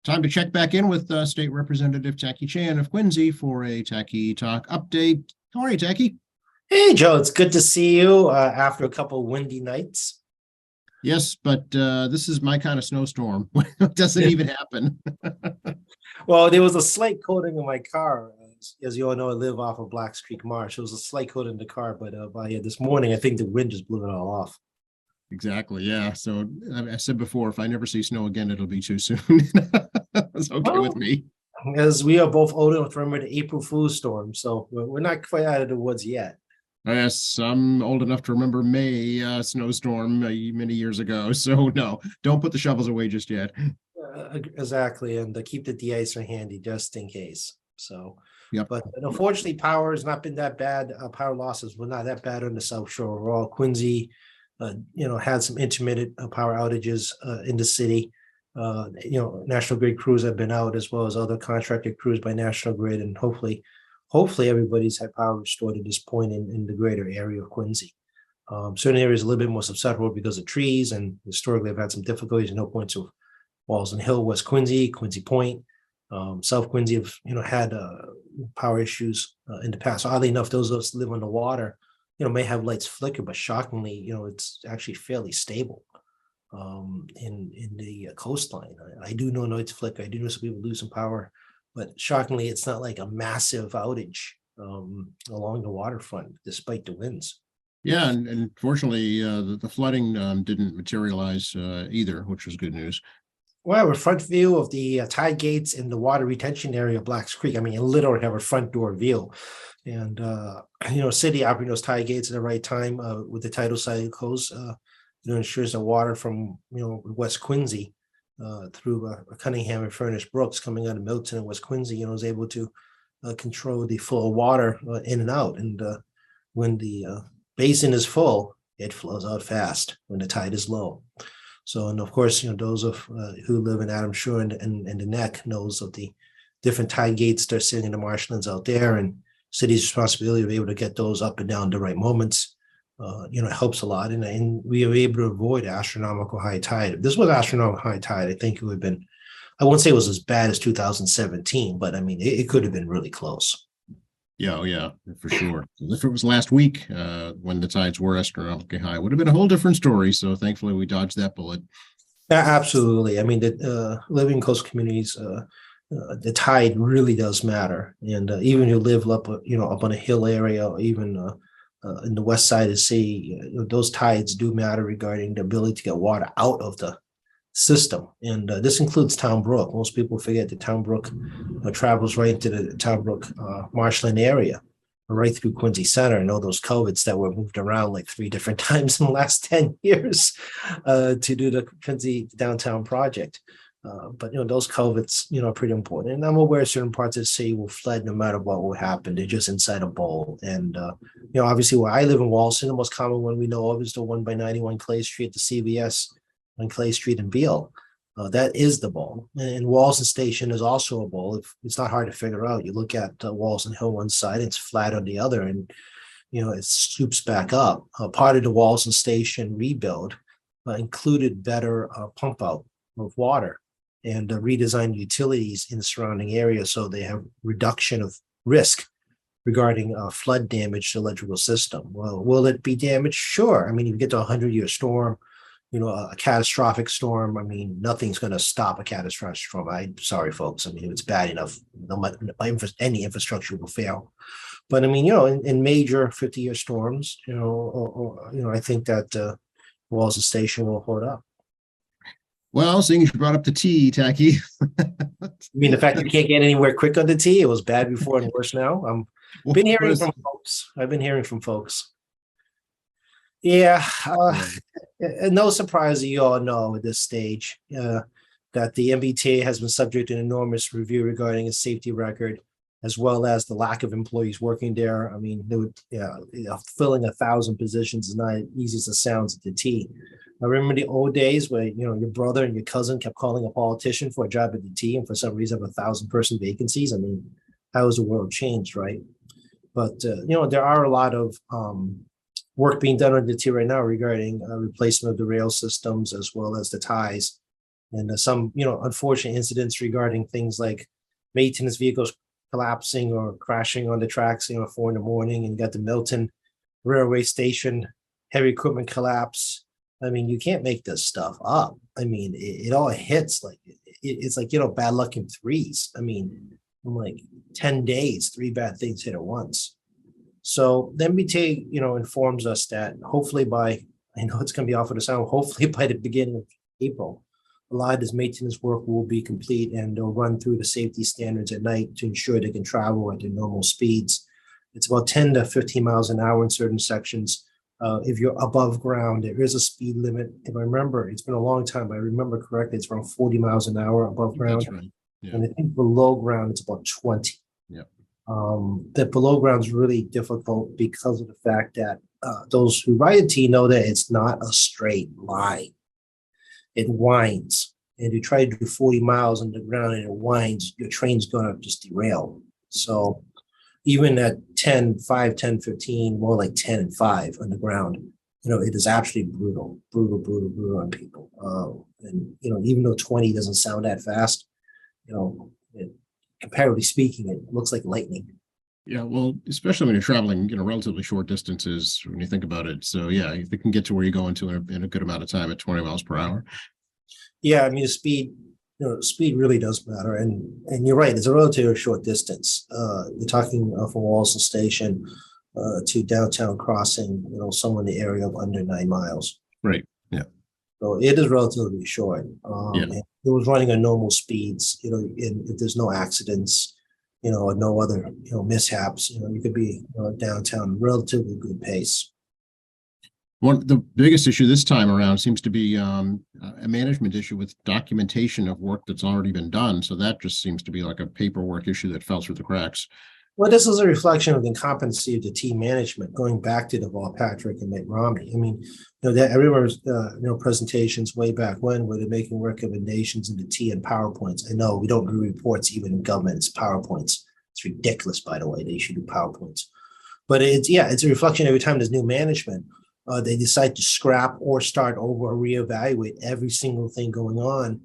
Time to check back in with State Representative Tacky Chan of Quincy for a Tacky Talk update. How are you, Tacky? Hey, Joe, it's good to see you after a couple windy nights. Yes, but this is my kind of snowstorm. It doesn't even happen. Well, there was a slight coating in my car. As you all know, I live off of Blacks Creek Marsh. There was a slight coating in the car, but by this morning, I think the wind just blew it all off. Exactly. Yeah. So I said before, if I never see snow again, it'll be too soon. It's okay with Well, me. as we are both old enough to remember the April Fool's storm, so we're not quite out of the woods yet. Yes, I'm old enough to remember May snowstorm many years ago. So no, don't put the shovels away just yet. Exactly, and keep the de-icer handy just in case. So, Yep. but unfortunately, power has not been that bad. Power losses were not that bad on the South Shore overall. Quincy, had some intermittent power outages in the city. National Grid crews have been out as well as other contracted crews by National Grid, and hopefully everybody's had power restored at this point in the greater area of Quincy. Certain areas a little bit more susceptible because of trees, and historically have had some difficulties in no points of Walls Hill, West Quincy, Quincy Point, South Quincy have had power issues in the past. Oddly enough, those of us that live on the water, may have lights flicker, but shockingly, it's actually fairly stable in the coastline. I do know lights flicker. I do know some people losing power, but shockingly, it's not like a massive outage along the waterfront, despite the winds. Yeah, and fortunately, the flooding didn't materialize either, which was good news. Well, a front view of the tide gates in the water retention area of Blacks Creek. I mean, you literally have a front door view. And, city operating those tide gates at the right time with the tidal cycles, ensures the water from, West Quincy through Cunningham and Furnace Brooks coming out of Milton and West Quincy, is able to control the flow of water in and out. And when the basin is full, it flows out fast when the tide is low. So, and of course, those of who live in Adams Shore and the Neck knows of the different tide gates that are sitting in the marshlands out there, and city's responsibility to be able to get those up and down the right moments. It helps a lot, and we are able to avoid astronomical high tide. If this was astronomical high tide, I think it would have been, I wouldn't say it was as bad as 2017, but I mean, it could have been really close. Yeah, oh yeah, for sure. If it was last week when the tides were astronomically high, it would have been a whole different story. So thankfully, we dodged that bullet. Absolutely. I mean, the living coast communities, the tide really does matter. And even you live up, up on a hill area, or even in the west side of the sea, those tides do matter regarding the ability to get water out of the system. And this includes Town Brook. Most people forget that Town Brook travels right into the Town Brook marshland area, right through Quincy Center, and all those culverts that were moved around like 3 different times in the last 10 years to do the Quincy downtown project. But those culverts, are pretty important. And I'm aware certain parts of the city will flood no matter what will happen. They're just inside a bowl. And obviously where I live in Wallaston, the most common one we know of is the one by 91 Clay Street, the CVS on Clay Street and Beale. That is the bowl. And Wallaston Station is also a bowl. It's not hard to figure out. You look at Wallaston Hill one side, it's flat on the other, and it swoops back up. Part of the Wallaston Station rebuild included better pump out of water and redesigned utilities in the surrounding area, so they have reduction of risk regarding flood damage to the electrical system. Well, will it be damaged? Sure. I mean, if you get to a 100-year storm, a catastrophic storm, I mean, nothing's going to stop a catastrophic storm. I'm sorry, folks. I mean, it's bad enough. Any infrastructure will fail. But I mean, in major 50-year storms, I think that Wallaston Station will hold up. Well, seeing as you brought up the tea, Tacky. I mean, the fact that you can't get anywhere quick on the T, it was bad before and worse now. Been hearing from folks. I've been hearing from folks. Yeah, no surprise that you all know at this stage that the MBTA has been subject to an enormous review regarding its safety record, as well as the lack of employees working there. I mean, filling 1,000 positions is not as easy as it sounds at the T. I remember the old days where your brother and your cousin kept calling a politician for a job at the T, and for some reason have 1,000-person vacancies. I mean, how has the world changed, right? But there are a lot of work being done on the T right now regarding replacement of the rail systems as well as the ties and some, unfortunate incidents regarding things like maintenance vehicles collapsing or crashing on the tracks, 4 in the morning, and you got the Milton railway station heavy equipment collapse. I mean, you can't make this stuff up. I mean, it all hits like it's like, bad luck in threes. I mean, in like 10 days, three bad things hit at once. So the MBTA, informs us that hopefully by, I know it's going to be off of the sound, hopefully by the beginning of April, a lot of this maintenance work will be complete and they'll run through the safety standards at night to ensure they can travel at their normal speeds. It's about 10 to 15 miles an hour in certain sections. If you're above ground, there is a speed limit. If I remember, it's been a long time, but I remember correctly, it's around 40 miles an hour above ground. That's right. Yeah. And I think below ground, it's about 20. Yeah. The below ground is really difficult because of the fact that those who ride a T know that it's not a straight line. It winds. And you try to do 40 miles on the ground and it winds, your train's going to just derail. So even at 10, 5, 10, 15, more like 10 and 5 on the ground, it is absolutely brutal on people. And, even though 20 doesn't sound that fast, comparatively speaking, it looks like lightning. Yeah, well, especially when you're traveling, relatively short distances when you think about it. So yeah, if they can get to where you're going to in a good amount of time at 20 miles per hour. Yeah, I mean, the speed really does matter. And you're right, it's a relatively short distance. You're talking from Walsall Station to downtown crossing, somewhere in the area of under 9 miles. Right. Yeah. So it is relatively short. Yeah. It was running at normal speeds, if there's no accidents, or no other, mishaps, you could be downtown relatively good pace. The biggest issue this time around seems to be a management issue with documentation of work that's already been done. So that just seems to be like a paperwork issue that fell through the cracks. Well, this is a reflection of the incompetency of the team management, going back to Deval Patrick and Mitt Romney. I mean, that I remember, presentations way back when where they're making recommendations in the T and PowerPoints. I know we don't do reports even in government, it's PowerPoints. It's ridiculous, by the way, they should do PowerPoints. But it's a reflection every time there's new management. They decide to scrap or start over or reevaluate every single thing going on,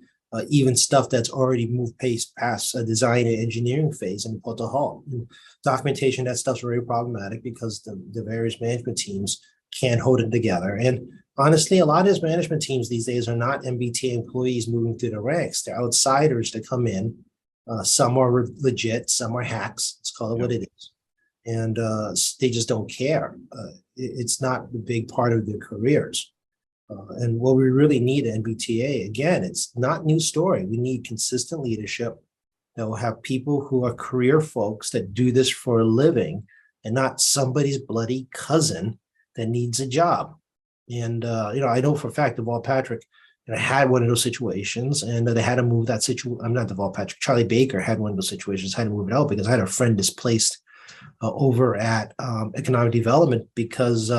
even stuff that's already moved past a design and engineering phase and put to halt. And documentation, that stuff's very problematic because the various management teams can't hold it together. And honestly, a lot of these management teams these days are not MBTA employees moving through the ranks. They're outsiders that come in. Some are legit, some are hacks. Let's call it what it is. And they just don't care. It's not a big part of their careers. And what we really need at MBTA, again, it's not new story. We need consistent leadership that will have people who are career folks that do this for a living and not somebody's bloody cousin that needs a job. And, I know for a fact Deval Patrick had one of those situations and they had to move that situation. I'm not Deval Patrick. Charlie Baker had one of those situations, had to move it out because I had a friend displaced over at economic development because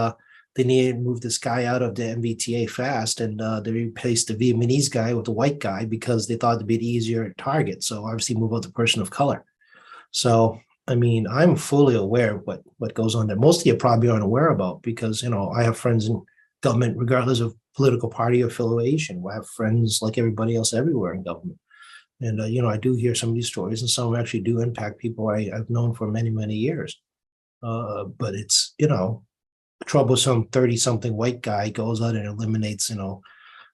they needed to move this guy out of the MBTA fast, and they replaced the Vietnamese guy with the white guy because they thought it'd be an easier target. So obviously move out the person of color. So, I mean, I'm fully aware of what goes on there. Most of you probably aren't aware about because, I have friends in government, regardless of political party affiliation. I have friends like everybody else everywhere in government. And, I do hear some of these stories, and some actually do impact people I've known for many, many years. But it's, a troublesome 30-something white guy goes out and eliminates,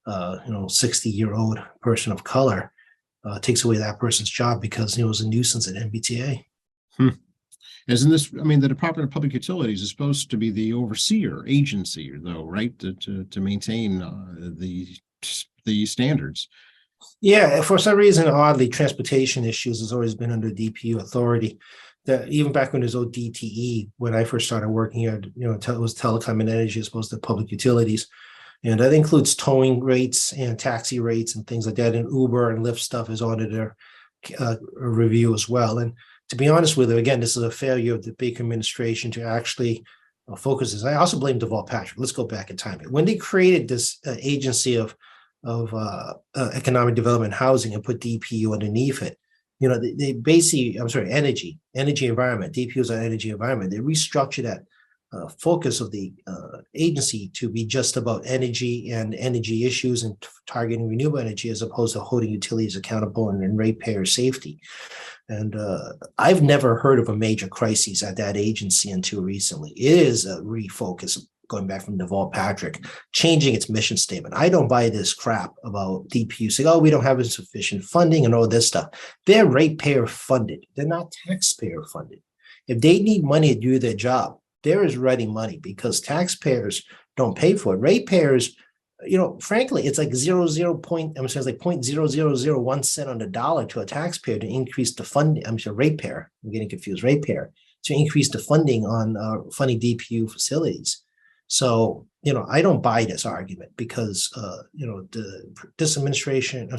60-year-old person of color, takes away that person's job because it was a nuisance at MBTA. Isn't this, the Department of Public Utilities is supposed to be the overseer agency, though, right? To maintain the standards. Yeah, for some reason, oddly, transportation issues has always been under DPU authority. Even back when there's old DTE, when I first started working here, it was telecom and energy as opposed to public utilities. And that includes towing rates and taxi rates and things like that. And Uber and Lyft stuff is under their review as well. And to be honest with you, again, this is a failure of the Baker administration to actually focus this. I also blame Deval Patrick. Let's go back in time. When they created this agency of economic development housing and put DPU underneath it, they basically, energy environment, DPU is an energy environment. They restructured that focus of the agency to be just about energy and energy issues and targeting renewable energy as opposed to holding utilities accountable and ratepayer safety. And I've never heard of a major crisis at that agency until recently. It is a refocus, going back from Deval Patrick, changing its mission statement. I don't buy this crap about DPU saying, oh, we don't have insufficient funding and all this stuff. They're ratepayer funded. They're not taxpayer funded. If they need money to do their job, there is ready money because taxpayers don't pay for it. Ratepayers, frankly, it's like 0.0001 cent on the dollar to a taxpayer to increase the funding. Ratepayer. I'm getting confused. Ratepayer to increase the funding on funding DPU facilities. So, I don't buy this argument because, the previous administration and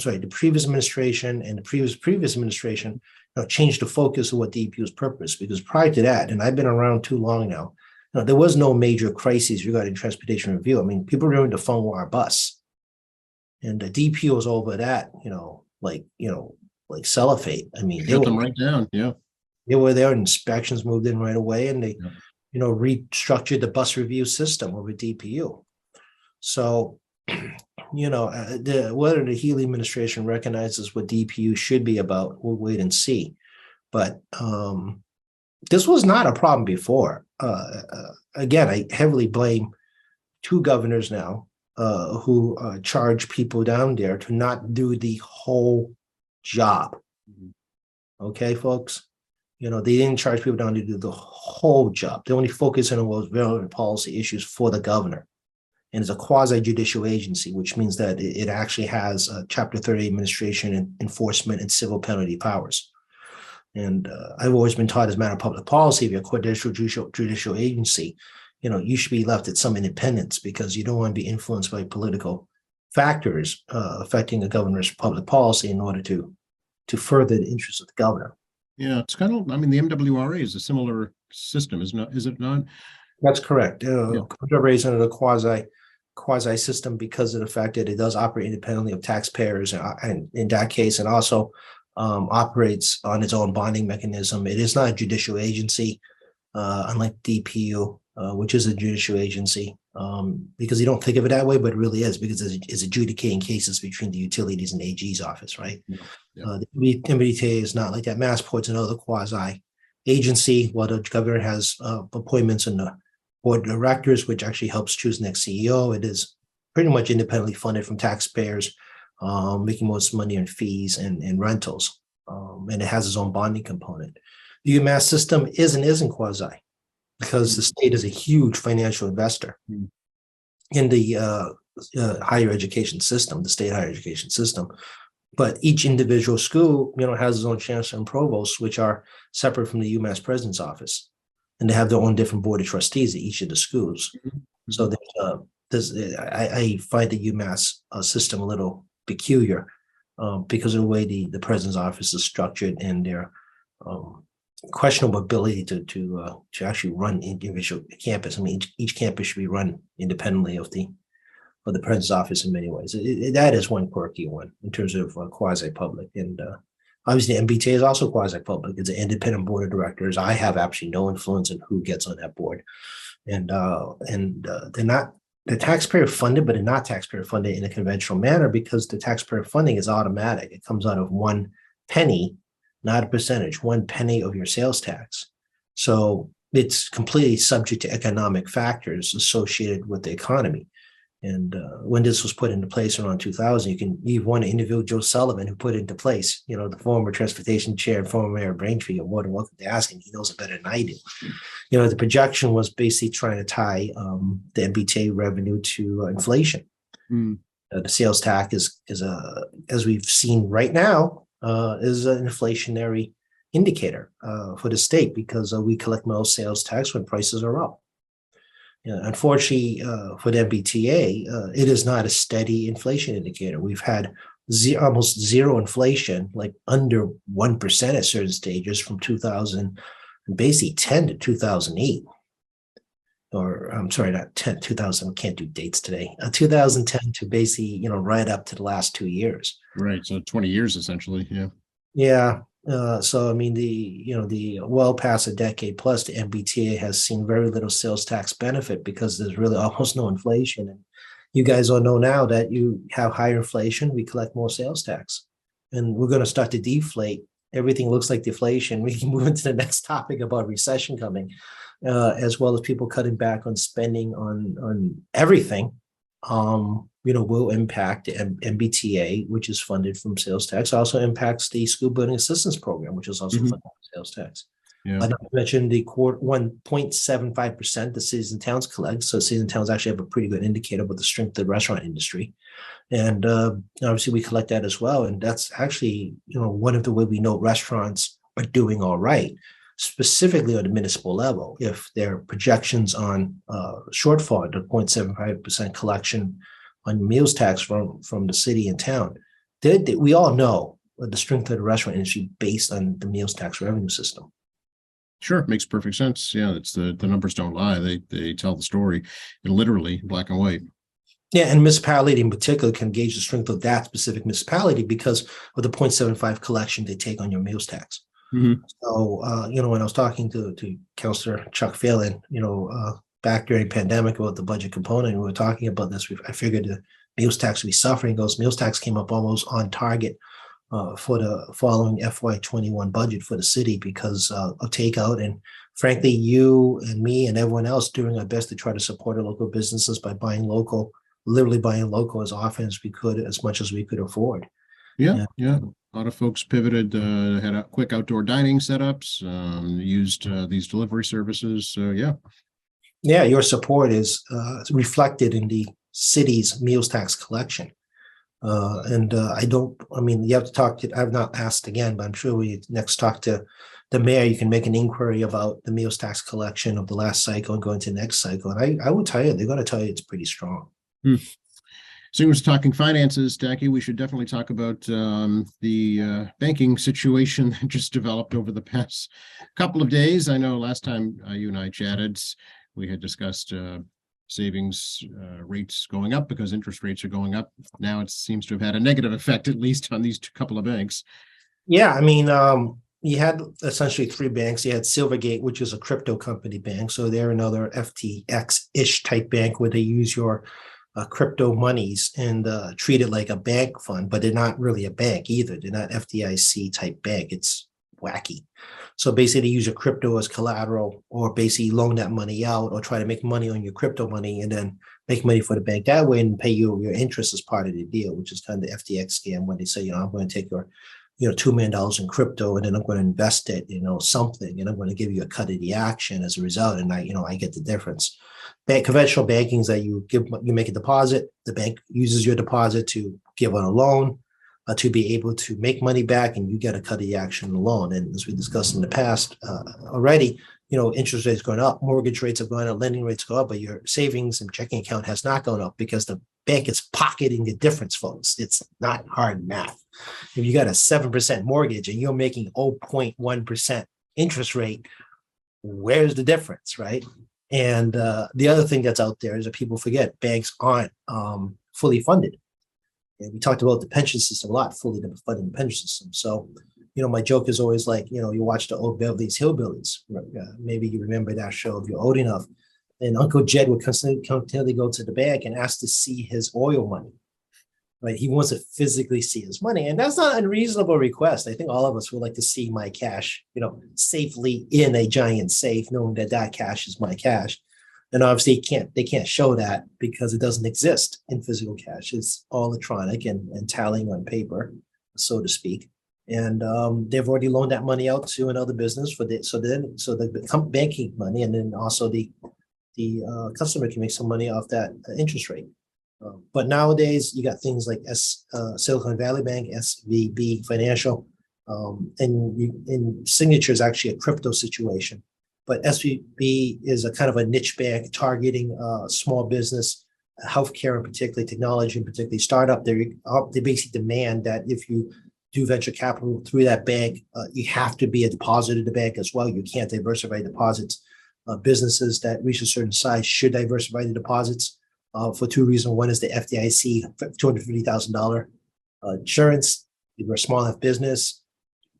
the previous administration changed the focus of what DPU's purpose. Because prior to that, and I've been around too long now, there was no major crises regarding transportation review. I mean, people remember the Fenwar bus, and the DPU was over that, like cellophane. I mean, Shut them right down. Yeah. They were there, inspections moved in right away, and they, restructured the bus review system over DPU. So, whether the Healy administration recognizes what DPU should be about, we'll wait and see. But this was not a problem before. Again, I heavily blame two governors now who charge people down there to not do the whole job. Okay, folks? They didn't charge people down to do the whole job. They only focus on those relevant policy issues for the governor. And it's a quasi-judicial agency, which means that it actually has Chapter 30 administration and enforcement and civil penalty powers. And I've always been taught as a matter of public policy, if you're a judicial agency, you should be left at some independence because you don't want to be influenced by political factors affecting the governor's public policy in order to further the interests of the governor. Yeah, it's kind of, the MWRA is a similar system, is it not? That's correct. MWRA is under the quasi system because of the fact that it does operate independently of taxpayers, and in that case, it also operates on its own bonding mechanism. It is not a judicial agency, unlike DPU, which is a judicial agency, because you don't think of it that way, but it really is because it's adjudicating cases between the utilities and AG's office, right? Yeah. The MBTA is not like that. Massport's another quasi agency, while the governor has appointments in the board of directors, which actually helps choose next CEO. It is pretty much independently funded from taxpayers, making most money on fees and rentals, and it has its own bonding component. The UMass system isn't quasi because the state is a huge financial investor in the higher education system, the state higher education system. But each individual school, has its own chancellor and provost, which are separate from the UMass president's office, and they have their own different board of trustees at each of the schools. So I find the UMass system a little peculiar because of the way the president's office is structured and their questionable ability to actually run individual campus. Each campus should be run independently of the president's office in many ways. That is one quirky one in terms of quasi-public. And obviously, MBTA is also quasi-public. It's an independent board of directors. I have absolutely no influence in who gets on that board. And they're taxpayer funded, but they're not taxpayer funded in a conventional manner because the taxpayer funding is automatic. It comes out of 1 penny, not a percentage, 1 penny of your sales tax. So it's completely subject to economic factors associated with the economy. And when this was put into place around 2000, you've one individual, Joe Sullivan, who put it into place. The former transportation chair and former mayor of Braintree, you're more than welcome to ask him. He knows it better than I do. The projection was basically trying to tie the MBTA revenue to inflation. The sales tax is as we've seen right now, is an inflationary indicator for the state because we collect most sales tax when prices are up. Unfortunately, for the MBTA, it is not a steady inflation indicator. We've had almost zero inflation, like under 1% at certain stages from 2010 to 2008. Or I'm sorry, not 2000, can't do dates today. 2010 to basically, right up to the last 2 years. Right. So 20 years, essentially. Yeah. Yeah. So I mean, the well past a decade plus, the MBTA has seen very little sales tax benefit because there's really almost no inflation. And you guys all know now that you have higher inflation, we collect more sales tax, and we're going to start to deflate. Everything looks like deflation. We can move into the next topic about recession coming, as well as people cutting back on spending on everything. Will impact MBTA, which is funded from sales tax. Also impacts the school building assistance program, which is also Mhm. funded from sales tax. Yeah. I mentioned the core 1.75% the cities and towns collect. So cities and towns actually have a pretty good indicator about the strength of the restaurant industry. And obviously we collect that as well. And that's actually, one of the way we know restaurants are doing all right, specifically on the municipal level. If their projections on shortfall, the 0.75% collection on meals tax from the city and town, we all know the strength of the restaurant industry based on the meals tax revenue system. Sure, makes perfect sense. Yeah, it's the numbers don't lie. They tell the story, and literally black and white. Yeah, and municipality in particular can gauge the strength of that specific municipality because of the 0.75 collection they take on your meals tax. Mhm. So, when I was talking to Councillor Chuck Phelan, back during pandemic about the budget component, we were talking about this. I figured the meals tax would be suffering. Those meals tax came up almost on target for the following FY21 budget for the city because of takeout. And frankly, you and me and everyone else doing our best to try to support our local businesses by literally buying local as often as we could, as much as we could afford. Yeah. A lot of folks pivoted, had a quick outdoor dining setups, used these delivery services. So yeah. Yeah, your support is reflected in the city's meals tax collection. You have to talk to, I've not asked again, but I'm sure we next talk to the mayor, you can make an inquiry about the meals tax collection of the last cycle and going to the next cycle. And I will tell you, they're going to tell you it's pretty strong. So we're talking finances, Jackie. We should definitely talk about the banking situation that just developed over the past couple of days. I know last time you and I chatted, we had discussed savings rates going up because interest rates are going up. Now it seems to have had a negative effect, at least on these couple of banks. Yeah, I mean, you had essentially three banks. You had Silvergate, which is a crypto company bank. So they're another FTX-ish type bank where they use your crypto monies and treat it like a bank fund, but they're not really a bank either. They're not FDIC type bank. It's wacky. So basically, they use your crypto as collateral, or basically loan that money out, or try to make money on your crypto money, and then make money for the bank that way, and pay you your interest as part of the deal, which is kind of the FTX scam when they say, I'm going to take your, $2 million in crypto, and then I'm going to invest it, something, and I'm going to give you a cut of the action as a result, and I get the difference. Conventional banking is that you make a deposit, the bank uses your deposit to give on a loan, to be able to make money back, and you get a cut of the action in the loan. And as we discussed in the past already, interest rates going up, mortgage rates have gone up, lending rates go up, but your savings and checking account has not gone up because the bank is pocketing the difference, folks. It's not hard math. If you got a 7% mortgage and you're making 0.1% interest rate, where's the difference, right? And the other thing that's out there is that people forget banks aren't fully funded. And we talked about the pension system a lot, fully funding the pension system. So, my joke is always like, you watch the old Beverly Hillbillies. Maybe you remember that show if you're old enough. And Uncle Jed would continually go to the bank and ask to see his oil money. Right? He wants to physically see his money. And that's not a unreasonable request. I think all of us would like to see my cash, safely in a giant safe, knowing that cash is my cash. And obviously they can't show that because it doesn't exist in physical cash. It's all electronic and tallying on paper, so to speak. And they've already loaned that money out to another business so the banking money, and then also the customer can make some money off that interest rate. But nowadays you got things like Silicon Valley Bank, SVB Financial, and Signature is actually a crypto situation. But SVB is a kind of a niche bank targeting small business, healthcare in particular, technology in particular, startup. They basically demand that if you do venture capital through that bank, you have to be a depositor of the bank as well. You can't diversify deposits. Businesses that reach a certain size should diversify the deposits for two reasons. One is the FDIC $250,000 insurance. If you're a small enough business,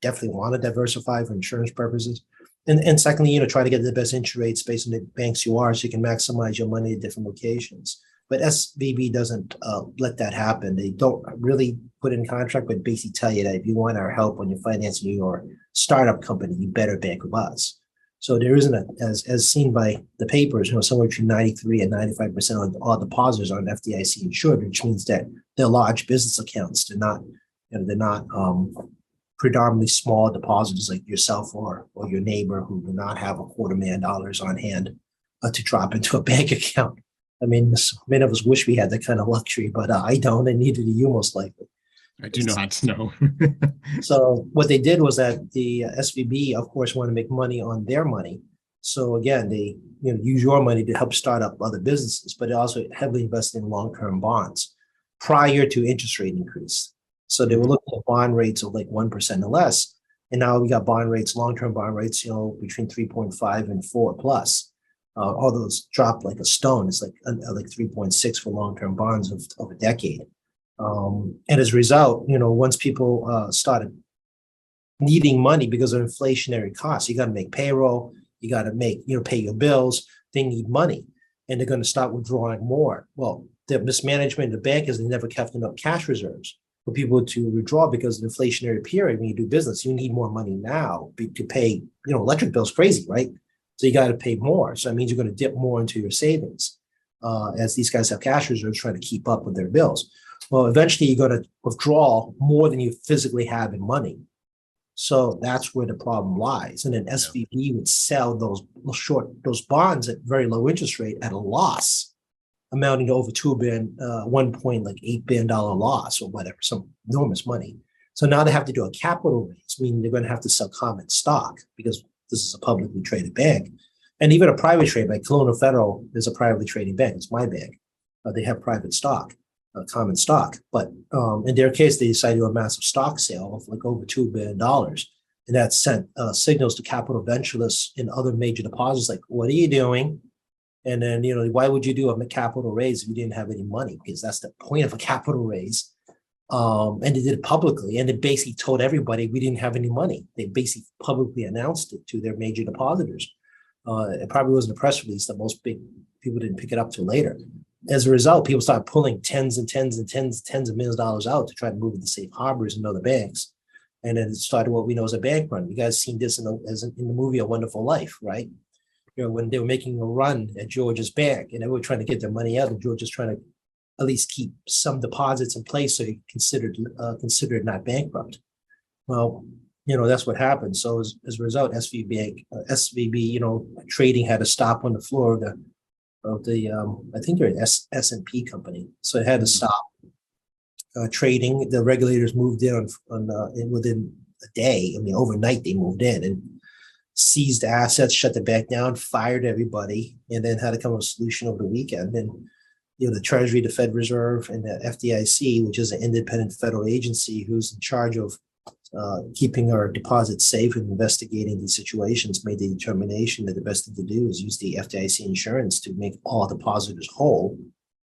definitely want to diversify for insurance purposes. And secondly, try to get the best interest rates based on the banks you are, so you can maximize your money at different locations. But SVB doesn't let that happen. They don't really put in contract, but basically tell you that if you want our help when you're financing your startup company, you better bank with us. So there isn't as seen by the papers, somewhere between 93 and 95% of all depositors are FDIC insured, which means that they're large business accounts. They're not predominantly small depositors like yourself or your neighbor who do not have $250,000 on hand to drop into a bank account. I mean, many of us wish we had that kind of luxury, but I don't, and neither do you most likely. I do not know. So what they did was that the SVB, of course, want to make money on their money. So again, they use your money to help start up other businesses, but they also heavily invest in long-term bonds prior to interest rate increase. So they were looking at bond rates of like 1% or less. And now we got bond rates, long-term bond rates, between 3.5 and 4 plus. All those dropped like a stone. It's like 3.6 for long-term bonds of a decade. And as a result, once people started needing money because of inflationary costs, you got to make payroll, you got to pay your bills. They need money, and they're going to start withdrawing more. Well, the mismanagement of the bank is they never kept enough cash reserves for people to withdraw because of the inflationary period. When you do business, you need more money now to pay. Electric bills crazy, right? So you got to pay more. So that means you're going to dip more into your savings as these guys have cash reserves trying to keep up with their bills. Well, eventually you're going to withdraw more than you physically have in money. So that's where the problem lies. And then SVB would sell those bonds at very low interest rate at a loss, amounting to over $1.8 billion loss or whatever, some enormous money. So now they have to do a capital raise, meaning they're going to have to sell common stock because this is a publicly traded bank. And even a private trade bank, Colonial Federal is a privately trading bank. It's my bank. They have private stock. Common stock, but in their case, they decided to do a massive stock sale of like over $2 billion, and that sent signals to capital venturists and other major depositors like, "What are you doing?" And then why would you do a capital raise if you didn't have any money? Because that's the point of a capital raise. And they did it publicly, and they basically told everybody we didn't have any money. They basically publicly announced it to their major depositors. It probably wasn't a press release that most big people didn't pick it up till later. As a result, people started pulling tens of millions of dollars out to try to move into safe harbors and other banks. And then it started what we know as a bank run. You guys seen this in the movie A Wonderful Life, right? When they were making a run at George's bank and they were trying to get their money out, and George was trying to at least keep some deposits in place so he considered not bankrupt. Well, that's what happened. So as a result, SVB, trading had to stop on the floor of the I think they're an S&P company, so it had to stop trading. The regulators moved in within a day. I mean, overnight they moved in and seized assets, shut the bank down, fired everybody, and then had to come up with a solution over the weekend. And the Treasury, the Fed Reserve, and the FDIC, which is an independent federal agency who's in charge of keeping our deposits safe and investigating these situations, made the determination that the best thing to do is use the FDIC insurance to make all depositors whole,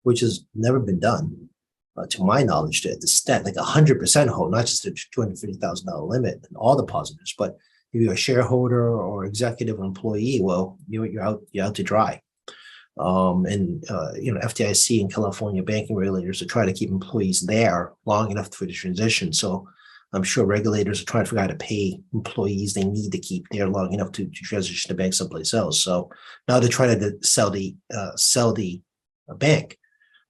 which has never been done, to my knowledge, to the stat, like 100% whole, not just the $250,000 limit and all depositors, but if you're a shareholder or executive or employee, well, you're out to dry. FDIC and California banking regulators are trying to keep employees there long enough for the transition. So I'm sure regulators are trying to figure out how to pay employees they need to keep there long enough to transition the bank someplace else. So now they're trying to sell the bank.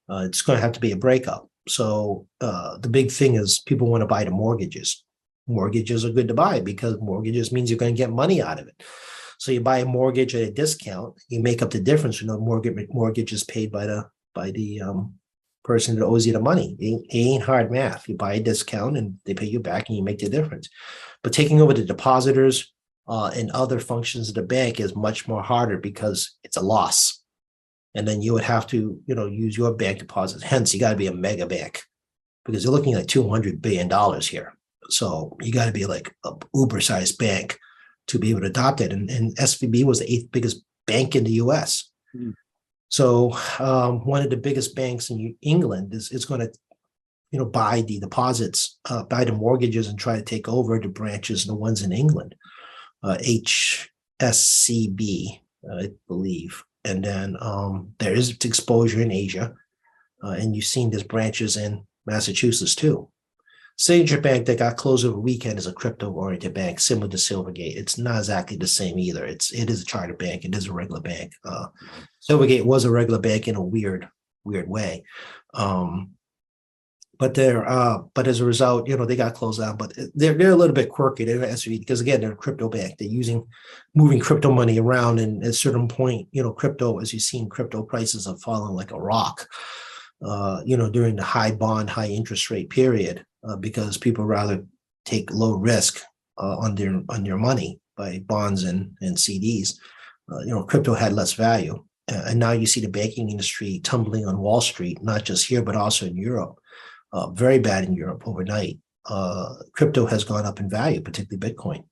It's going to have to be a breakup. So the big thing is people want to buy the mortgages. Mortgages are good to buy because mortgages means you're going to get money out of it. So you buy a mortgage at a discount, you make up the difference. Mortgage is paid by the person that owes you the money. It ain't hard math. You buy a discount and they pay you back and you make the difference. But taking over the depositors and other functions of the bank is much more harder because it's a loss. And then you would have to, use your bank deposits. Hence, you got to be a mega bank because you're looking at $200 billion here. So you got to be like an uber-sized bank to be able to adopt it. And SVB was the 8th biggest bank in the U.S. So one of the biggest banks in England is going to, buy the deposits, buy the mortgages and try to take over the branches, the ones in England, HSCB, I believe. And then there is exposure in Asia, and you've seen there's branches in Massachusetts too. Signature Bank that got closed over the weekend is a crypto-oriented bank, similar to Silvergate. It's not exactly the same either. It is a charter bank. It is a regular bank. Silvergate was a regular bank in a weird way. But as a result, they got closed down. But they're a little bit quirky. They're SVB because again, they're a crypto bank. They're moving crypto money around, and at a certain point, crypto, as you've seen, crypto prices have fallen like a rock. During the high interest rate period, because people rather take low risk on their money by bonds and CDs. Crypto had less value, and now you see the banking industry tumbling on Wall Street, not just here but also in Europe. Very bad in Europe overnight. Crypto has gone up in value, particularly Bitcoin.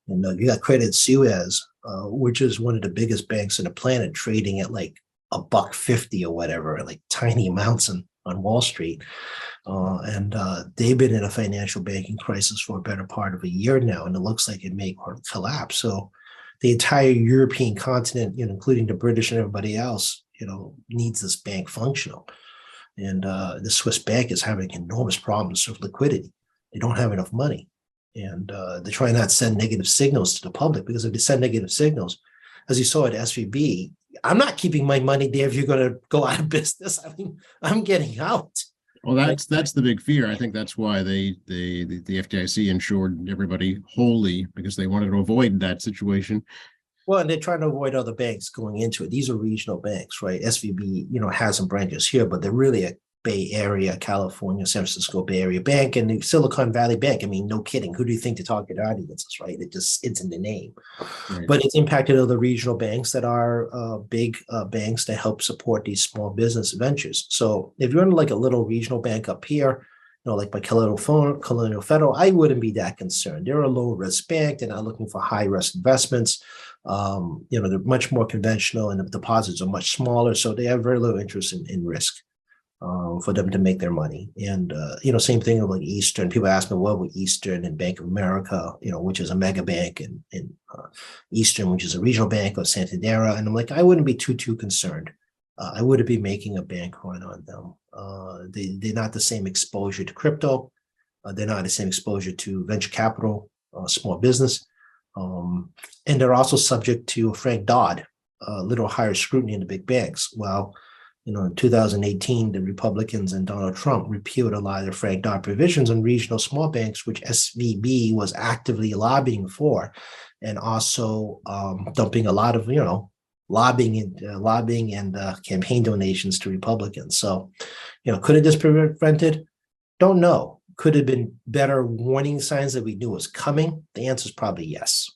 And you got Credit Suisse, which is one of the biggest banks on the planet, trading at like $1.50 or whatever, like tiny amounts on Wall Street. And they've been in a financial banking crisis for a better part of a year now, and it looks like it may collapse. So the entire European continent, including the British and everybody else, needs this bank functional. And the Swiss bank is having enormous problems with liquidity. They don't have enough money. And they try not to send negative signals to the public, because if they send negative signals, as you saw at SVB, I'm not keeping my money there if you're going to go out of business. I mean, I'm getting out. Well, that's the big fear. I think that's why the FDIC insured everybody wholly, because they wanted to avoid that situation. Well, and they're trying to avoid other banks going into it. These are regional banks, right? SVB, has some branches here, but they're really a Bay Area, California, San Francisco Bay Area bank, and the Silicon Valley Bank. I mean, no kidding. Who do you think the target audience is, right? It's in the name. Right. But it's impacted other regional banks that are big banks that help support these small business ventures. So if you're in like a little regional bank up here, like by Colonial Federal, I wouldn't be that concerned. They're a low risk bank. They're not looking for high risk investments. They're much more conventional, and the deposits are much smaller. So they have very little interest in risk for them to make their money. And, same thing with like Eastern. People ask me, what with Eastern and Bank of America, which is a mega bank, and Eastern, which is a regional bank, or Santander. And I'm like, I wouldn't be too concerned. I wouldn't be making a bank run on them. They're not the same exposure to crypto. They're not the same exposure to venture capital, small business. And they're also subject to Frank Dodd, a little higher scrutiny in the big banks. Well, in 2018, the Republicans and Donald Trump repealed a lot of the Frank Dodd provisions on regional small banks, which SVB was actively lobbying for, and also dumping a lot of, lobbying and campaign donations to Republicans. So, could it just prevented? Don't know. Could have been better warning signs that we knew was coming? The answer is probably yes.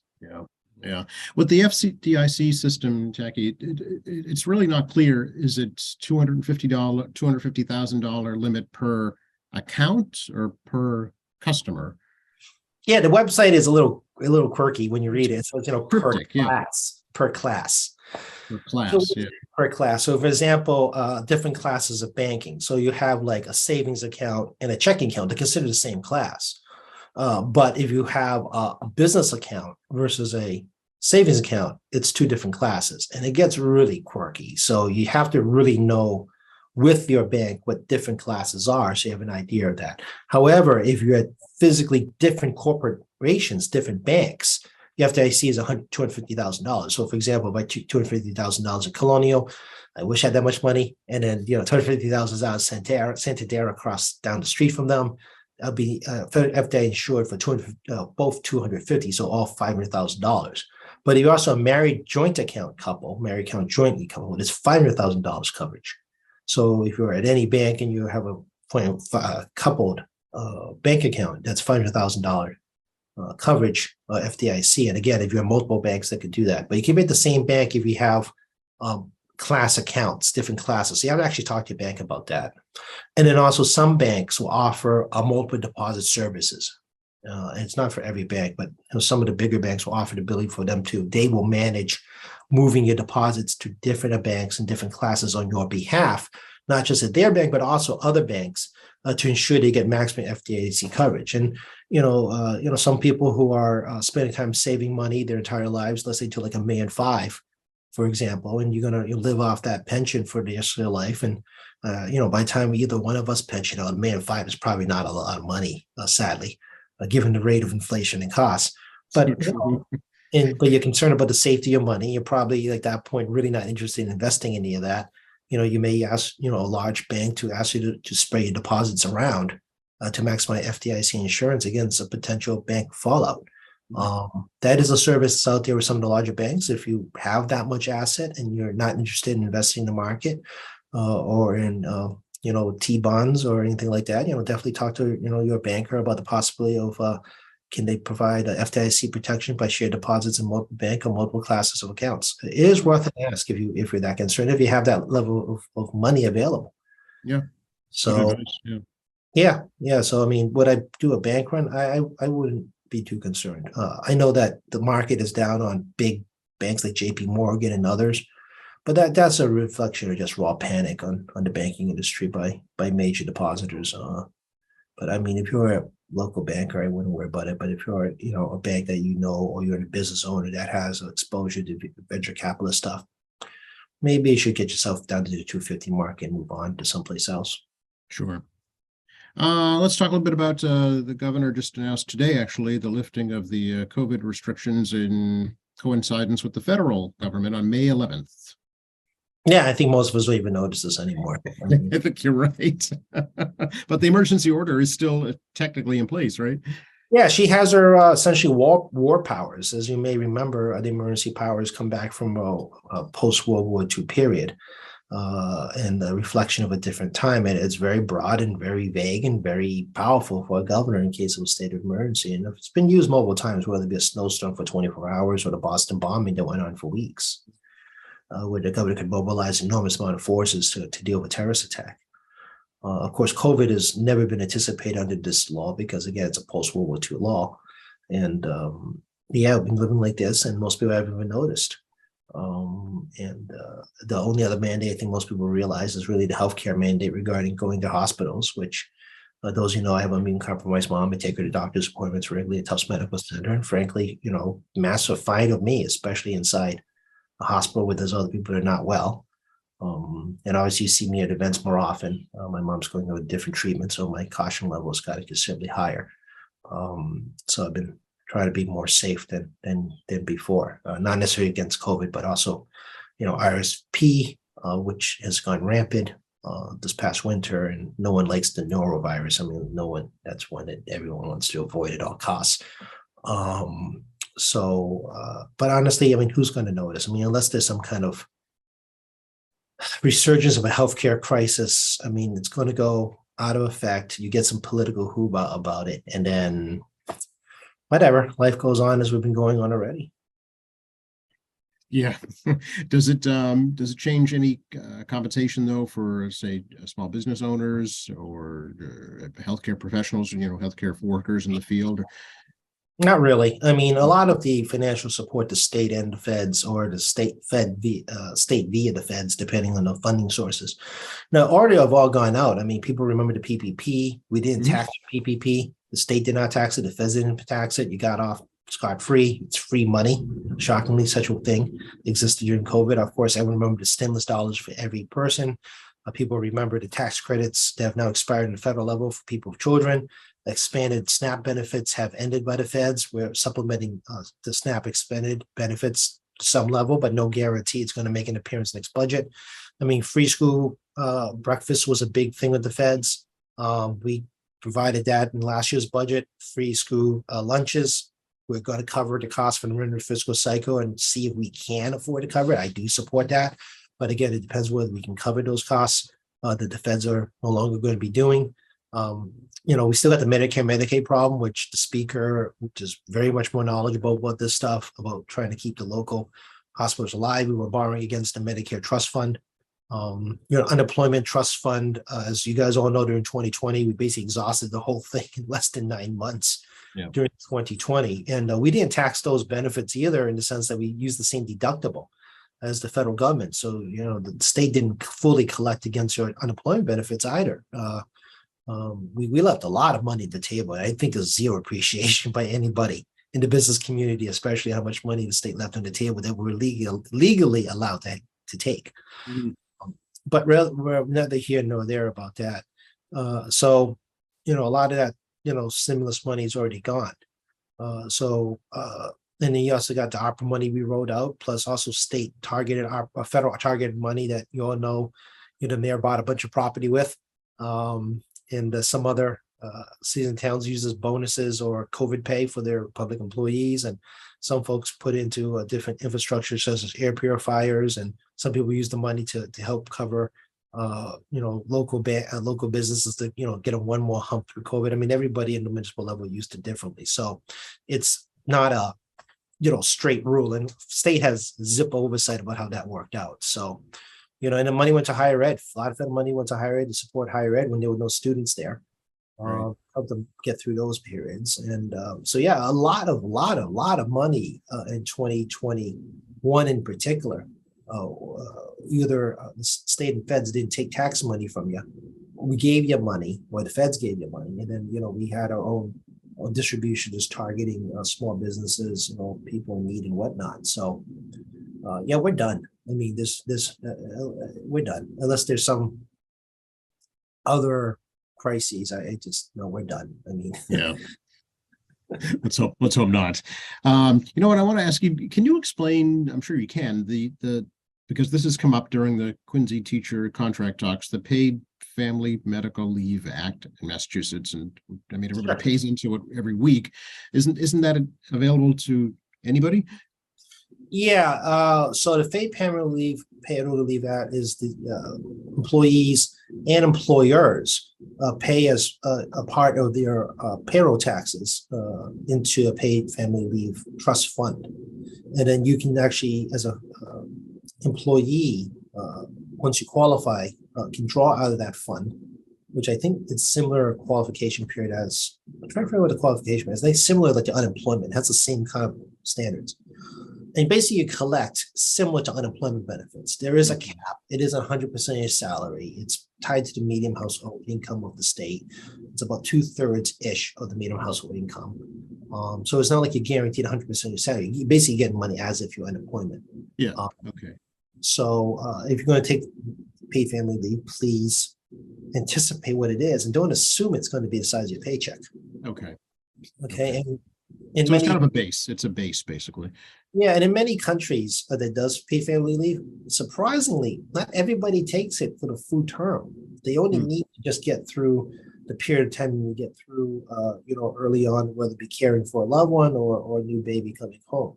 Yeah. With the FDIC system, Jackie, it's really not clear. Is it $250,000 limit per account or per customer? Yeah, the website is a little quirky when you read it. So it's Cryptic, per class. So, per class. So, for example, different classes of banking. So you have like a savings account and a checking account. They're considered the same class. But if you have a business account versus a savings account, it's two different classes, and it gets really quirky. So you have to really know with your bank what different classes are, so you have an idea of that. However, if you're at physically different corporations, different banks, you have to IC is $250,000. So, for example, if I took $250,000 at Colonial, I wish I had that much money, and then $250,000 out of Santander across down the street from them, I'll be FDIC insured for both $250,000, so all $500,000. But if you're also a married joint account couple, married account jointly couple, it's $500,000 coverage. So if you're at any bank and you have a coupled bank account, that's $500,000 coverage FDIC. And again, if you have multiple banks that could do that, but you can be at the same bank if you have class accounts, different classes. So you have to actually talk to your bank about that. And then also some banks will offer multiple deposit services. And it's not for every bank, but some of the bigger banks will offer the ability for them to, they will manage moving your deposits to different banks and different classes on your behalf, not just at their bank, but also other banks to ensure they get maximum FDIC coverage. And some people who are spending time saving money their entire lives, let's say to like $1.5 million, for example, and you live off that pension for the rest of their life. And by the time either one of us pension out, $1.5 million is probably not a lot of money, sadly, given the rate of inflation and costs. But but you're concerned about the safety of money. You're probably at that point really not interested in investing in any of that. You may ask, a large bank to ask you to spread your deposits around to maximize FDIC insurance against a potential bank fallout. That is a service out there with some of the larger banks. If you have that much asset and you're not interested in investing in the market or in T-bonds or anything like that, definitely talk to your banker about the possibility of can they provide FDIC protection by shared deposits in multiple bank or multiple classes of accounts. It is worth an ask if you're that concerned, if you have that level of money available. Yeah. So yeah. So would I do a bank run? I wouldn't be too concerned. I know that the market is down on big banks like JP Morgan and others, but that's a reflection of just raw panic on the banking industry by major depositors. But if you're a local banker, I wouldn't worry about it. But if you're a bank that or you're a business owner that has exposure to venture capitalist stuff, maybe you should get yourself down to the 250 mark and move on to someplace else. Sure. Let's talk a little bit about the governor just announced today, actually, the lifting of the COVID restrictions in coincidence with the federal government on May 11th. Yeah, I think most of us don't even notice this anymore. I think you're right. But the emergency order is still technically in place, right? Yeah, she has her essentially war powers. As you may remember, the emergency powers come back from a post-World War II period. And the reflection of a different time. And it's very broad and very vague and very powerful for a governor in case of a state of emergency. And it's been used multiple times, whether it be a snowstorm for 24 hours or the Boston bombing that went on for weeks, where the governor could mobilize an enormous amount of forces to deal with terrorist attack. Of course, COVID has never been anticipated under this law because, again, it's a post-World War II law. And we've been living like this, and most people haven't even noticed. The only other mandate I think most people realize is really the healthcare mandate regarding going to hospitals, which those I have an immune-compromised mom. I take her to doctor's appointments regularly at Tufts Medical Center. And frankly, massive fight of me, especially inside a hospital where there's other people that are not well. And obviously you see me at events more often. My mom's going to a different treatment, so my caution level has got to considerably higher. So I've been try to be more safe than before, not necessarily against COVID, but also, RSP, which has gone rampant this past winter, and no one likes the norovirus. No one. That's one that everyone wants to avoid at all costs. But honestly, who's going to notice? Unless there's some kind of resurgence of a healthcare crisis, it's going to go out of effect. You get some political hoopla about it, and then whatever, life goes on as we've been going on already. Yeah. Does it change any compensation though for, say, small business owners or healthcare professionals, healthcare workers in the field? Not really. A lot of the financial support the state and the feds, or the state via the feds, depending on the funding sources. Now, already have all gone out. People remember the PPP. We didn't tax PPP. The state did not tax it. The feds didn't tax it. You got off scot-free. It's free money. Shockingly, such a thing existed during COVID. Of course, everyone remember the stimulus dollars for every person. People remember the tax credits that have now expired in the federal level for people with children. Expanded SNAP benefits have ended by the feds. We're supplementing the SNAP expanded benefits to some level, but no guarantee it's going to make an appearance next budget. Free school breakfast was a big thing with the feds. We provided that in last year's budget. Free school lunches. We're going to cover the cost for the winter fiscal cycle and see if we can afford to cover it. I do support that. But again, it depends whether we can cover those costs that the feds are no longer going to be doing. We still got the Medicare, Medicaid problem, which the speaker, which is very much more knowledgeable about this stuff, about trying to keep the local hospitals alive. We were borrowing against the Medicare Trust Fund. Unemployment Trust Fund, as you guys all know, during 2020, we basically exhausted the whole thing in less than 9 months during 2020. And we didn't tax those benefits either, in the sense that we used the same deductible as the federal government. So, the state didn't fully collect against your unemployment benefits either. we left a lot of money at the table. I think there's zero appreciation by anybody in the business community, especially how much money the state left on the table that we're legally allowed to take. Mhm. But we're neither here nor there about that. So, a lot of that, stimulus money is already gone. And then you also got the ARPA money we rolled out, plus also state targeted, federal targeted money that you all know, the mayor bought a bunch of property with. And some other cities and towns uses bonuses or COVID pay for their public employees. And some folks put into different infrastructure such as air purifiers. And some people use the money to help cover, local businesses to, get a one more hump through COVID. I mean, everybody in the municipal level used it differently. So it's not a, straight rule, and state has zip oversight about how that worked out. So, and the money went to higher ed. A lot of that money went to higher ed to support higher ed when there were no students there. Right. Help them get through those periods. And so, yeah, a lot of money in 2021 in particular. Either the state and feds didn't take tax money from you. We gave you money, or the feds gave you money. And then, we had our own distribution is targeting small businesses, people in need and whatnot. So, yeah, we're done. I mean, we're done unless there's some other crises. I just no, we're done. I mean, Yeah. Let's hope not. You know what I want to ask you? Can you explain? I'm sure you can. Because this has come up during the Quincy teacher contract talks, the Paid Family Medical Leave Act in Massachusetts, and I mean everybody pays into it every week. Isn't that available to anybody? Yeah. So the paid family leave act is the employees and employers pay as a part of their payroll taxes into a paid family leave trust fund, and then you can actually, as a employee, once you qualify, can draw out of that fund, which I think it's similar qualification period as, I'm trying to remember what the qualification is. They similar like to unemployment, has the same kind of standards. And basically you collect similar to unemployment benefits. There is a cap. It is 100% of your salary. It's tied to the median household income of the state. It's about 2/3-ish of the median household income. So it's not like you're guaranteed 100% of your salary. You basically get money as if you're unemployment. Yeah. Okay. So if you're going to take paid family leave, please anticipate what it is and don't assume it's going to be the size of your paycheck. Okay. Okay. And So in it's kind of a base. It's a base, basically. Yeah, and in many countries that does pay family leave, surprisingly, not everybody takes it for the full term. They only need to just get through the period of time you get through, early on, whether it be caring for a loved one or a new baby coming home.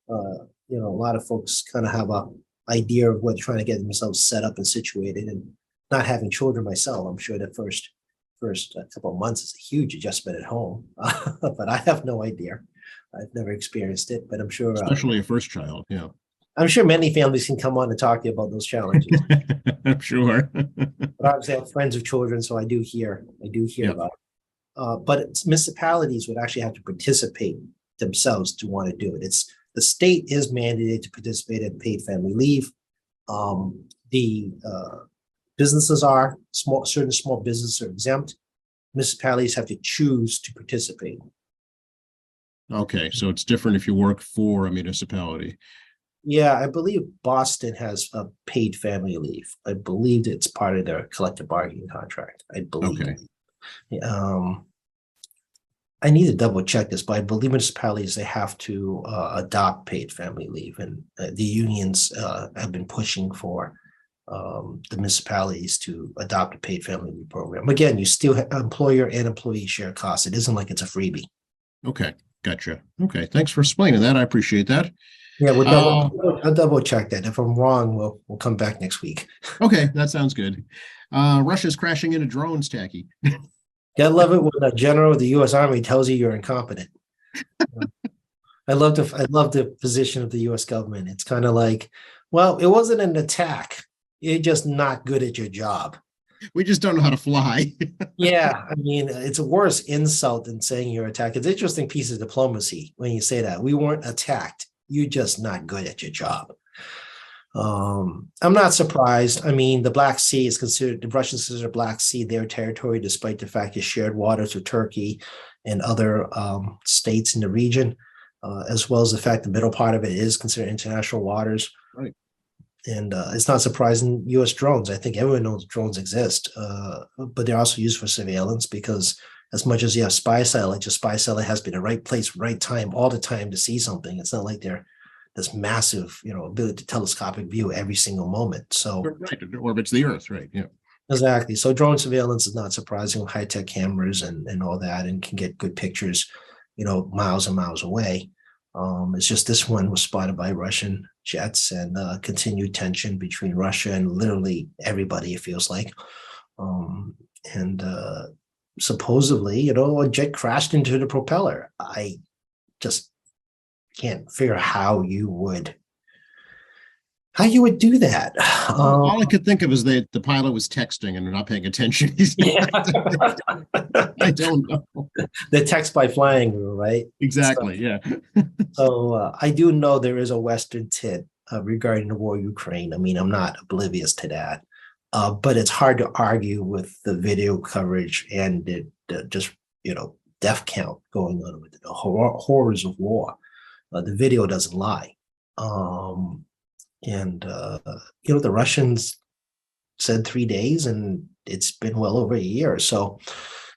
A lot of folks kind of have a idea of what trying to get themselves set up and situated, and not having children myself, I'm sure the first couple of months is a huge adjustment at home, but I have no idea. I've never experienced it, but I'm sure, Especially a first child. Yeah. I'm sure many families can come on and talk to you about those challenges. I'm sure. But obviously, I have friends with children, so I do hear Yep. about it. But municipalities would actually have to participate themselves to want to do it. The state is mandated to participate in paid family leave. The businesses are certain small businesses are exempt. Municipalities have to choose to participate. Okay, so it's different if you work for a municipality. Yeah, I believe Boston has a paid family leave. I believe it's part of their collective bargaining contract. I believe. Okay. I need to double check this, but I believe municipalities, they have to adopt paid family leave, and the unions have been pushing for the municipalities to adopt a paid family leave program. Again, you still have employer and employee share costs. It isn't like it's a freebie. Okay, gotcha. Okay, thanks for explaining that. I appreciate that. Yeah, I'll double check that. If I'm wrong, we'll come back next week. Okay, that sounds good. Russia's crashing into drones, Tacky. Gotta love it when a general of the U.S. Army tells you you're incompetent. I love the position of the U.S. government. It's kind of like, well, it wasn't an attack. You're just not good at your job. We just don't know how to fly. Yeah, I mean, it's a worse insult than saying you're attacked. It's an interesting piece of diplomacy when you say that. We weren't attacked. You're just not good at your job. I'm not surprised. I mean, the Black Sea is considered, the Russians consider Black Sea their territory, despite the fact it shared waters with Turkey and other states in the region, as well as the fact the middle part of it is considered international waters. Right. And it's not surprising U.S. drones. I think everyone knows drones exist, but they're also used for surveillance because as much as you have spy satellite, your spy satellite has to be in the right place, right time, all the time to see something. It's not like they're this massive, ability to telescopic view every single moment. So Right, it orbits the Earth, right? Yeah. exactly. So drone surveillance is not surprising with high-tech cameras and all that, and can get good pictures, miles and miles away. It's just this one was spotted by Russian jets and continued tension between Russia and literally everybody, it feels like. And supposedly, a jet crashed into the propeller. I just can't figure out how you would do that. All I could think of is that the pilot was texting and not paying attention. I don't know. The text by flying rule, right? Exactly. Yeah. So I do know there is a Western tint regarding the war in Ukraine. I mean, I'm not oblivious to that, but it's hard to argue with the video coverage and the just death count going on with the horrors of war. The video doesn't lie. And the Russians said 3 days, and it's been well over a year. So,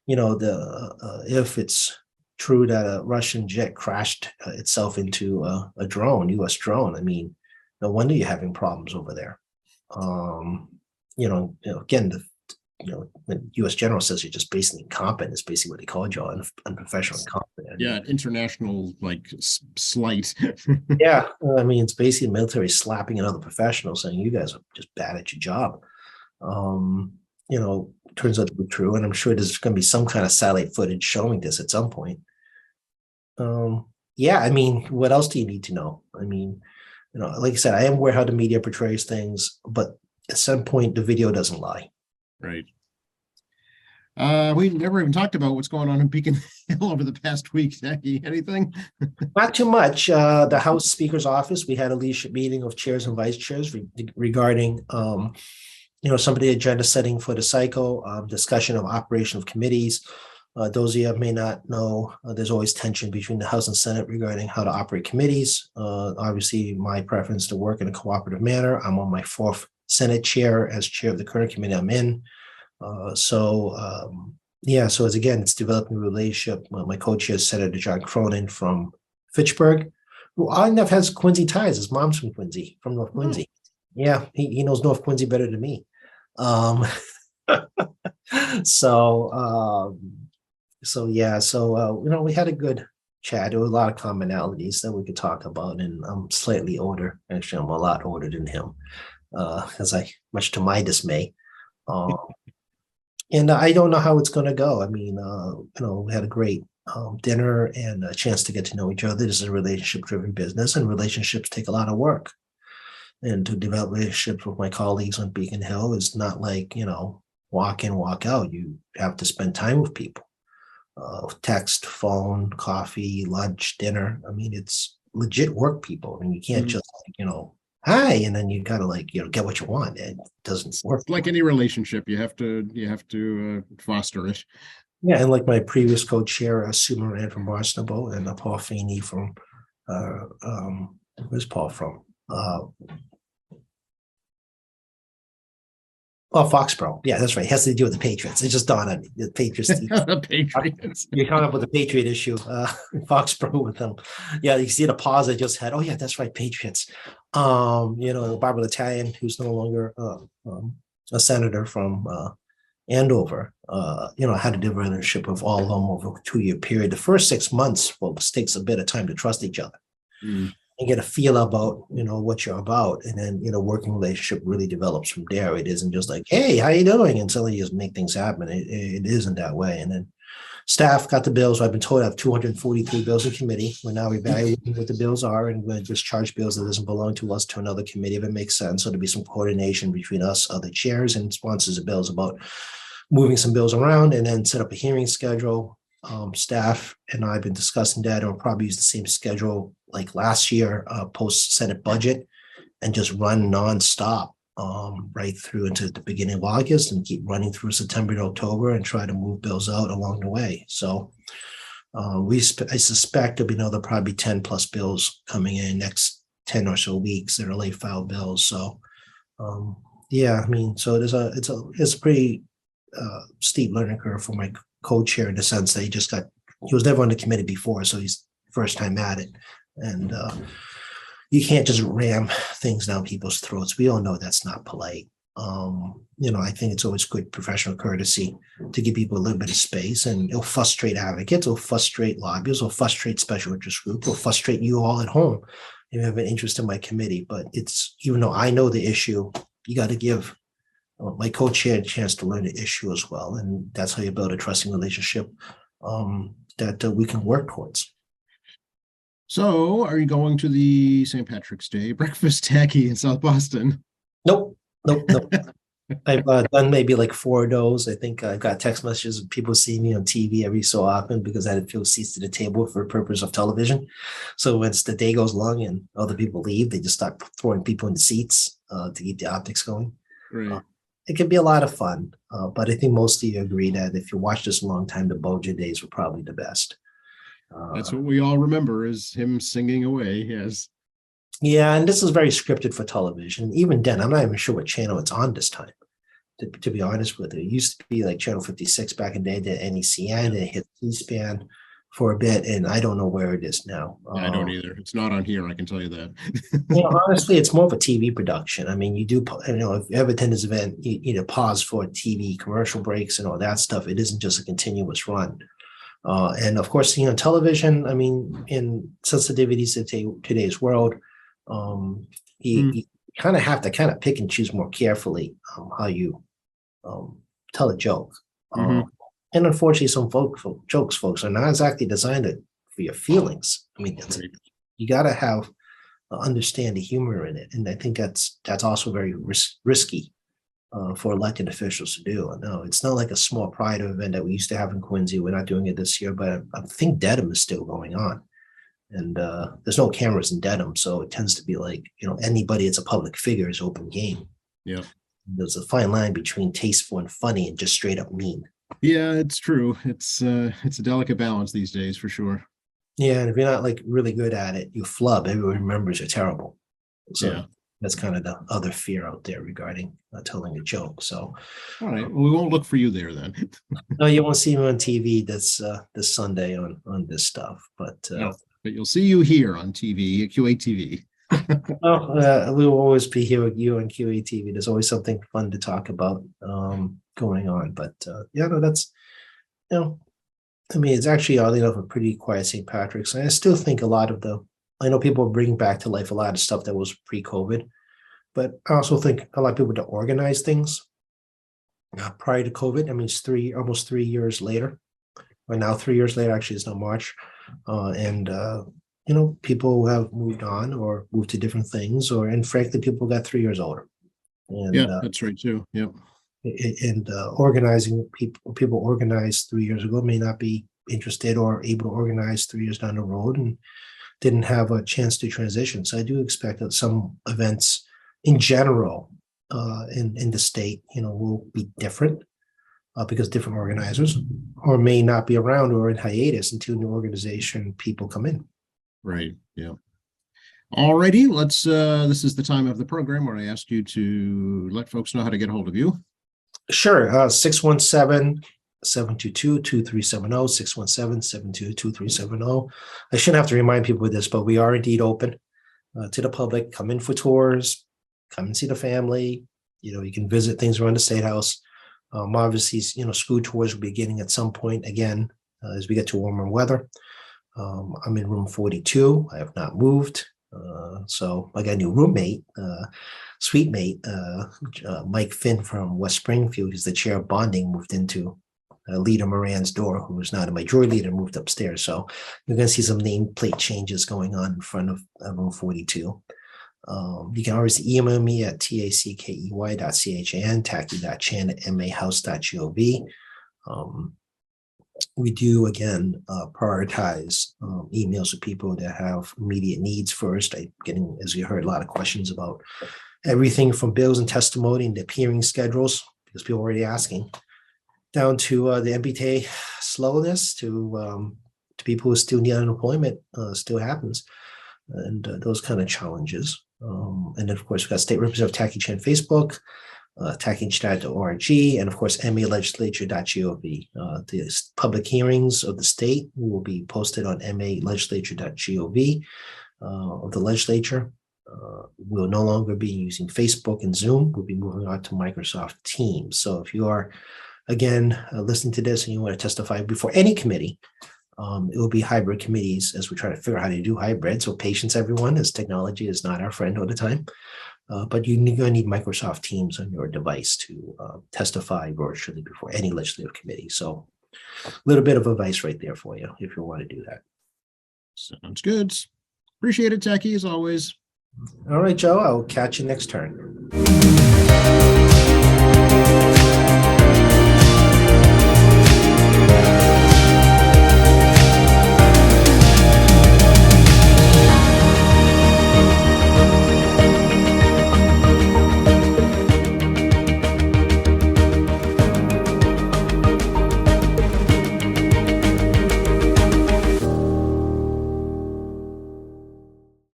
if it's true that a Russian jet crashed itself into a drone, U.S. drone, I mean, no wonder you're having problems over there. Again, when U.S. general says you're just basically incompetent, is basically what they called you, unprofessional, incompetent. Yeah, international slight. Yeah, I mean, it's basically military slapping another professional, saying you guys are just bad at your job. Turns out to be true, and I'm sure there's going to be some kind of satellite footage showing this at some point. Yeah, I mean, what else do you need to know? I mean, like I said, I am aware how the media portrays things, but at some point, the video doesn't lie. Right. We never even talked about what's going on in Beacon Hill over the past week. Jackie, anything? Not too much. The House Speaker's office, we had a leadership meeting of chairs and vice chairs regarding, some of the agenda setting for the cycle, discussion of operation of committees. Those of you may not know, there's always tension between the House and Senate regarding how to operate committees. Obviously, my preference to work in a cooperative manner. I'm on my fourth Senate chair as chair of the current committee I'm in. So as again, it's developing a relationship. My co-chair is Senator John Cronin from Fitchburg, who odd enough has Quincy ties. His mom's from Quincy, from North Quincy. Yeah, he knows North Quincy better than me. We had a good chat. There were a lot of commonalities that we could talk about, and I'm slightly older. Actually, I'm a lot older than him, much to my dismay. And I don't know how it's going to go. I mean, we had a great dinner and a chance to get to know each other. This is a relationship-driven business, and relationships take a lot of work. And to develop relationships with my colleagues on Beacon Hill is not like, walk in, walk out. You have to spend time with people. Text, phone, coffee, lunch, dinner. I mean, it's legit work people. I mean, you can't just hi, and then you gotta get what you want. It doesn't work. Like any relationship, you have to foster it. Yeah, and like my previous co-chair, Sue Moran from Barnstable, and Paul Feeney from where's Paul from? Foxborough. Yeah, that's right. It has to do with the Patriots. It just dawned on me. The Patriots. The Patriots. You're coming up with the Patriot issue. Foxborough with them. Yeah, you see the pause I just had. Oh yeah, that's right, Patriots. Barbara Italian, who's no longer a senator from Andover. Had a relationship with all of them over a 2-year period. The first 6 months, folks, takes a bit of time to trust each other. And get a feel about what you're about, and then working relationship really develops from there. It isn't just like, hey, how you doing, and suddenly you just make things happen. It isn't that way. And then staff got the bills. I've been told I have 243 bills in committee. We're now evaluating what the bills are, and we're going to discharge bills that doesn't belong to us to another committee if it makes sense. So there'll be some coordination between us, other chairs and sponsors of bills about moving some bills around, and then set up a hearing schedule. Staff and I have been discussing that, and we'll probably use the same schedule like last year, post Senate budget, and just run nonstop right through into the beginning of August and keep running through September to October and try to move bills out along the way. So I suspect there'll be another probably 10 plus bills coming in next 10 or so weeks that are late file bills. So yeah, I mean, so it's a pretty steep learning curve for my co-chair in the sense that he was never on the committee before, so he's first time at it. And you can't just ram things down people's throats. We all know that's not polite. I think it's always good professional courtesy to give people a little bit of space, and it'll frustrate advocates, it'll frustrate lobbyists, it'll frustrate special interest groups, it'll frustrate you all at home if you have an interest in my committee. But even though I know the issue, you got to give my co-chair a chance to learn the issue as well. And that's how you build a trusting relationship that we can work towards. So are you going to the St. Patrick's Day breakfast, Tacky, in South Boston? Nope. I've done maybe like 4 of those. I think I got text messages of people seeing me on TV every so often because I had to fill seats to the table for the purpose of television. So once the day goes along and other people leave, they just start throwing people in the seats to keep the optics going. Right. It can be a lot of fun, but I think most of you agree that if you watch this a long time, the Bolger days were probably the best. That's what we all remember, is him singing away. Yes. Yeah, and this is very scripted for television. Even then, I'm not even sure what channel it's on this time, to be honest with you. It used to be like Channel 56 back in the day, the NECN, it hit C-SPAN for a bit, and I don't know where it is now. I don't either. It's not on here, I can tell you that. Honestly, it's more of a TV production. I mean, if you ever attend this event, you need to pause for TV commercial breaks and all that stuff. It isn't just a continuous run. And of course, television, I mean, in sensitivities of today's world, you kind of have to kind of pick and choose more carefully how you tell a joke. And unfortunately, some folks are not exactly designed for your feelings. I mean, you got to have understand the humor in it, and I think that's also very risky for elected officials to do. No, it's not like a small pride event that we used to have in Quincy. We're not doing it this year, but I think Dedham is still going on. And there's no cameras in Dedham, so it tends to be like, anybody that's a public figure is open game. Yeah. There's a fine line between tasteful and funny and just straight up mean. Yeah, it's true. It's a delicate balance these days, for sure. Yeah, and if you're not like really good at it, you flub. Everyone remembers you're terrible. So yeah. That's kind of the other fear out there regarding telling a joke. So, all right, well, we won't look for you there then. No, you won't see me on TV this Sunday on this stuff, but. No. But you'll see you here on TV, at QATV. We will always be here with you on QATV. There's always something fun to talk about going on. But that's, I mean, it's actually oddly enough a pretty quiet St. Patrick's. And I still think I know people are bringing back to life a lot of stuff that was pre-COVID, but I also think a lot of people to organize things prior to COVID. I mean, it's almost 3 years later, or now 3 years later, actually it's now March. And people have moved on or moved to different things, and frankly, people got 3 years older. And, yeah, that's right too. Yep. And organizing people organized 3 years ago may not be interested or able to organize 3 years down the road and didn't have a chance to transition. So I do expect that some events in general in the state, will be different. Because different organizers or may not be around or in hiatus until new organization people come in. Right. Yeah. All righty. Let's this is the time of the program where I asked you to let folks know how to get a hold of you. Sure. 617-722-2370, 617-722-2370. I shouldn't have to remind people of this, but we are indeed open to the public. Come in for tours, come and see the family. You can visit things around the State House. Obviously, school tours will be beginning at some point again as we get to warmer weather. I'm in room 42. I have not moved. So I got a new roommate, suite mate, Mike Finn from West Springfield. He's the chair of bonding, moved into Leader Moran's door, who was not a majority leader, moved upstairs. So you're going to see some nameplate changes going on in front of room 42. You can always email me at tackey.chan, tacky.chan@mahouse.gov. we do again prioritize emails with people that have immediate needs first. Getting, as you heard, a lot of questions about everything from bills and testimony and the hearing schedules, because people are already asking, down to the MBTA slowness to people who still need unemployment still happens, and those kind of challenges. And then, of course, we've got State Representative Tacky Chen Facebook, tackingchat.org, and of course, malegislature.gov. The public hearings of the state will be posted on malegislature.gov of the legislature. We'll no longer be using Facebook and Zoom. We'll be moving on to Microsoft Teams. So if you are, again, listening to this and you want to testify before any committee, it will be hybrid committees as we try to figure out how to do hybrid. So patience, everyone, as technology is not our friend all the time. But you're going to need Microsoft Teams on your device to testify virtually before any legislative committee. So a little bit of advice right there for you if you want to do that. Sounds good. Appreciate it, Tacky, as always. All right, Joe, I'll catch you next turn.